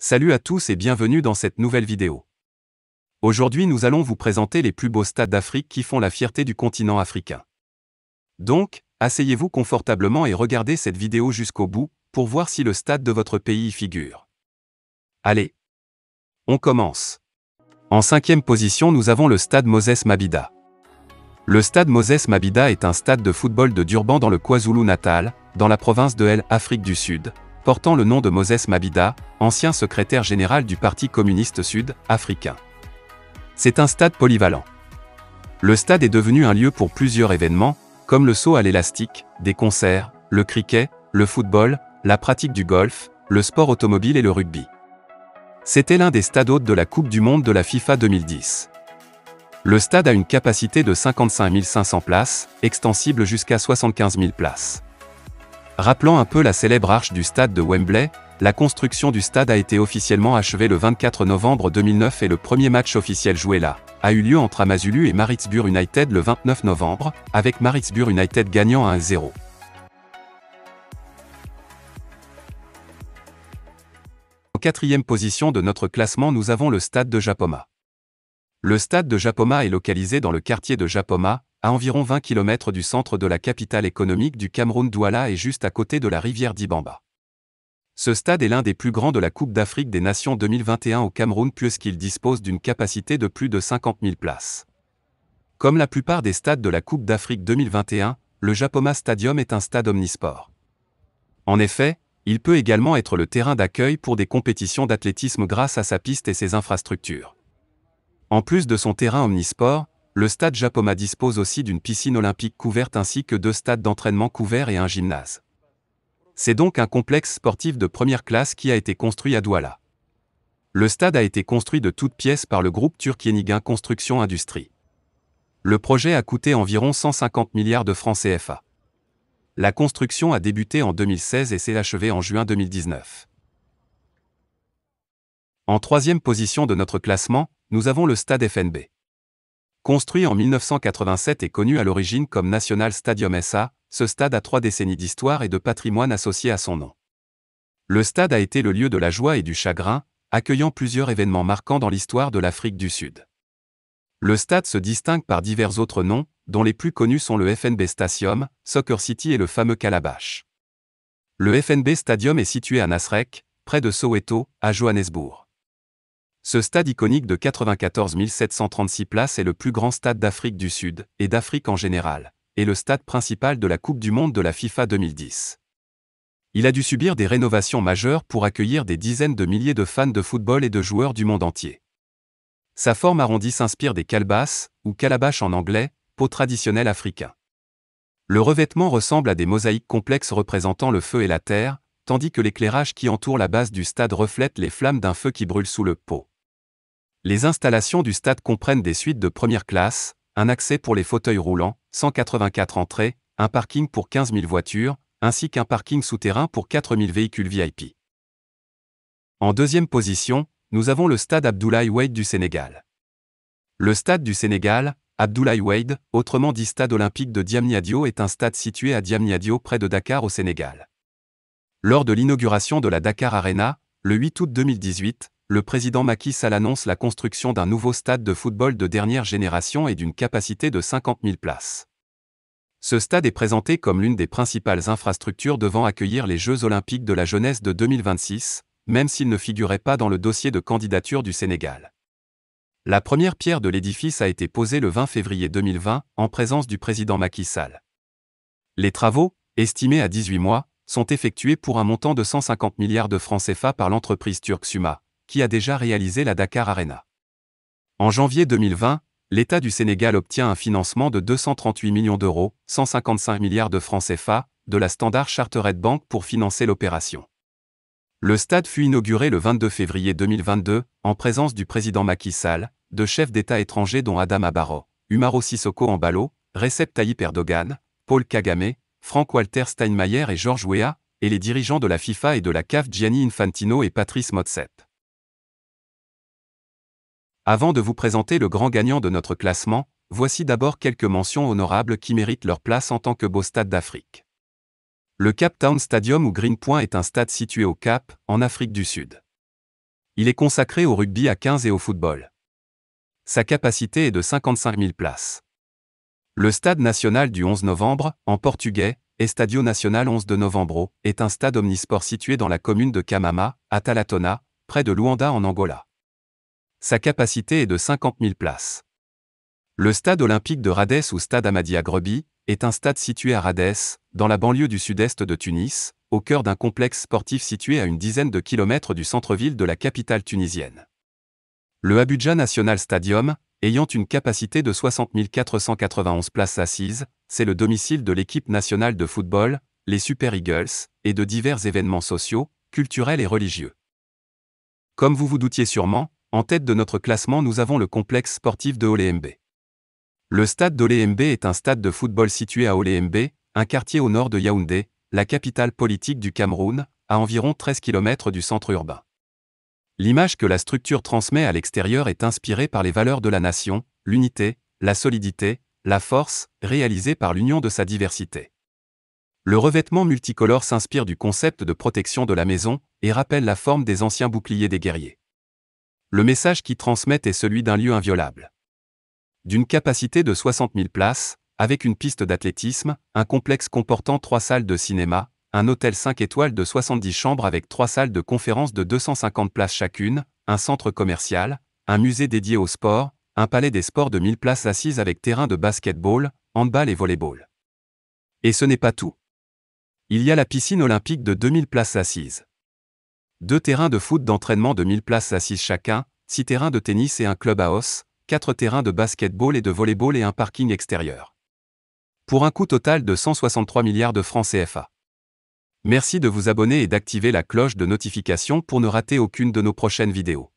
Salut à tous et bienvenue dans cette nouvelle vidéo. Aujourd'hui nous allons vous présenter les plus beaux stades d'Afrique qui font la fierté du continent africain. Donc, asseyez-vous confortablement et regardez cette vidéo jusqu'au bout, pour voir si le stade de votre pays y figure. Allez, on commence. En 5e position nous avons le stade Moses Mabhida. Le stade Moses Mabhida est un stade de football de Durban dans le KwaZulu-Natal, dans la province de l'Afrique du Sud, portant le nom de Moses Mabhida, ancien secrétaire général du Parti communiste sud-africain. C'est un stade polyvalent. Le stade est devenu un lieu pour plusieurs événements, comme le saut à l'élastique, des concerts, le cricket, le football, la pratique du golf, le sport automobile et le rugby. C'était l'un des stades hôtes de la Coupe du Monde de la FIFA 2010. Le stade a une capacité de 55 500 places, extensible jusqu'à 75 000 places. Rappelant un peu la célèbre arche du stade de Wembley, la construction du stade a été officiellement achevée le 24 novembre 2009 et le premier match officiel joué là a eu lieu entre Amazulu et Maritzburg United le 29 novembre, avec Maritzburg United gagnant 1-0. En 4e position de notre classement nous avons le stade de Japoma. Le stade de Japoma est localisé dans le quartier de Japoma, à environ 20 km du centre de la capitale économique du Cameroun Douala et juste à côté de la rivière d'Ibamba. Ce stade est l'un des plus grands de la Coupe d'Afrique des Nations 2021 au Cameroun puisqu'il dispose d'une capacité de plus de 50 000 places. Comme la plupart des stades de la Coupe d'Afrique 2021, le Japoma Stadium est un stade omnisport. En effet, il peut également être le terrain d'accueil pour des compétitions d'athlétisme grâce à sa piste et ses infrastructures. En plus de son terrain omnisport, le stade Japoma dispose aussi d'une piscine olympique couverte ainsi que 2 stades d'entraînement couverts et un gymnase. C'est donc un complexe sportif de première classe qui a été construit à Douala. Le stade a été construit de toutes pièces par le groupe turc Yenigun Construction Industrie. Le projet a coûté environ 150 milliards de francs CFA. La construction a débuté en 2016 et s'est achevée en juin 2019. En 3e position de notre classement, nous avons le stade FNB. Construit en 1987 et connu à l'origine comme National Stadium SA, ce stade a 3 décennies d'histoire et de patrimoine associés à son nom. Le stade a été le lieu de la joie et du chagrin, accueillant plusieurs événements marquants dans l'histoire de l'Afrique du Sud. Le stade se distingue par divers autres noms, dont les plus connus sont le FNB Stadium, Soccer City et le fameux Calabash. Le FNB Stadium est situé à Nasrec, près de Soweto, à Johannesburg. Ce stade iconique de 94 736 places est le plus grand stade d'Afrique du Sud, et d'Afrique en général, et le stade principal de la Coupe du Monde de la FIFA 2010. Il a dû subir des rénovations majeures pour accueillir des dizaines de milliers de fans de football et de joueurs du monde entier. Sa forme arrondie s'inspire des calebasses, ou calabash en anglais, pots traditionnels africains. Le revêtement ressemble à des mosaïques complexes représentant le feu et la terre, tandis que l'éclairage qui entoure la base du stade reflète les flammes d'un feu qui brûle sous le pot. Les installations du stade comprennent des suites de première classe, un accès pour les fauteuils roulants, 184 entrées, un parking pour 15 000 voitures, ainsi qu'un parking souterrain pour 4 000 véhicules VIP. En 2e position, nous avons le stade Abdoulaye Wade du Sénégal. Le stade du Sénégal, Abdoulaye Wade, autrement dit stade olympique de Diamniadio, est un stade situé à Diamniadio près de Dakar au Sénégal. Lors de l'inauguration de la Dakar Arena, le 8 août 2018, le président Macky Sall annonce la construction d'un nouveau stade de football de dernière génération et d'une capacité de 50 000 places. Ce stade est présenté comme l'une des principales infrastructures devant accueillir les Jeux olympiques de la jeunesse de 2026, même s'il ne figurait pas dans le dossier de candidature du Sénégal. La première pierre de l'édifice a été posée le 20 février 2020, en présence du président Macky Sall. Les travaux, estimés à 18 mois, sont effectués pour un montant de 150 milliards de francs CFA par l'entreprise turque Suma, qui a déjà réalisé la Dakar Arena. En janvier 2020, l'État du Sénégal obtient un financement de 238 millions d'euros, 155 milliards de francs CFA, de la Standard Chartered Bank pour financer l'opération. Le stade fut inauguré le 22 février 2022, en présence du président Macky Sall, de chefs d'État étrangers dont Adama Barrow, Umaro Sissoko Embalo, Recep Tayyip Erdogan, Paul Kagame, Frank-Walter Steinmeier et George Weah, et les dirigeants de la FIFA et de la CAF Gianni Infantino et Patrice Motsepe. Avant de vous présenter le grand gagnant de notre classement, voici d'abord quelques mentions honorables qui méritent leur place en tant que beau stade d'Afrique. Le Cape Town Stadium ou Green Point est un stade situé au Cap, en Afrique du Sud. Il est consacré au rugby à 15 et au football. Sa capacité est de 55 000 places. Le stade national du 11 novembre, en portugais, Estádio Nacional 11 de Novembro, est un stade omnisport situé dans la commune de Camama, à Talatona, près de Luanda en Angola. Sa capacité est de 50 000 places. Le stade olympique de Radès ou stade Amadi Agrebi est un stade situé à Radès, dans la banlieue du sud-est de Tunis, au cœur d'un complexe sportif situé à une dizaine de kilomètres du centre-ville de la capitale tunisienne. Le Abuja National Stadium, ayant une capacité de 60 491 places assises, c'est le domicile de l'équipe nationale de football, les Super Eagles, et de divers événements sociaux, culturels et religieux. Comme vous vous doutiez sûrement, en tête de notre classement nous avons le complexe sportif de Olembe. Le stade d'Olembe est un stade de football situé à Olembe, un quartier au nord de Yaoundé, la capitale politique du Cameroun, à environ 13 km du centre urbain. L'image que la structure transmet à l'extérieur est inspirée par les valeurs de la nation, l'unité, la solidité, la force, réalisée par l'union de sa diversité. Le revêtement multicolore s'inspire du concept de protection de la maison et rappelle la forme des anciens boucliers des guerriers. Le message qui transmet est celui d'un lieu inviolable. D'une capacité de 60 000 places, avec une piste d'athlétisme, un complexe comportant 3 salles de cinéma, un hôtel 5 étoiles de 70 chambres avec 3 salles de conférence de 250 places chacune, un centre commercial, un musée dédié au sport, un palais des sports de 1000 places assises avec terrain de basketball, handball et volleyball. Et ce n'est pas tout. Il y a la piscine olympique de 2000 places assises. 2 terrains de foot d'entraînement de 1000 places assises chacun, 6 terrains de tennis et un clubhouse, 4 terrains de basketball et de volleyball et un parking extérieur. Pour un coût total de 163 milliards de francs CFA. Merci de vous abonner et d'activer la cloche de notification pour ne rater aucune de nos prochaines vidéos.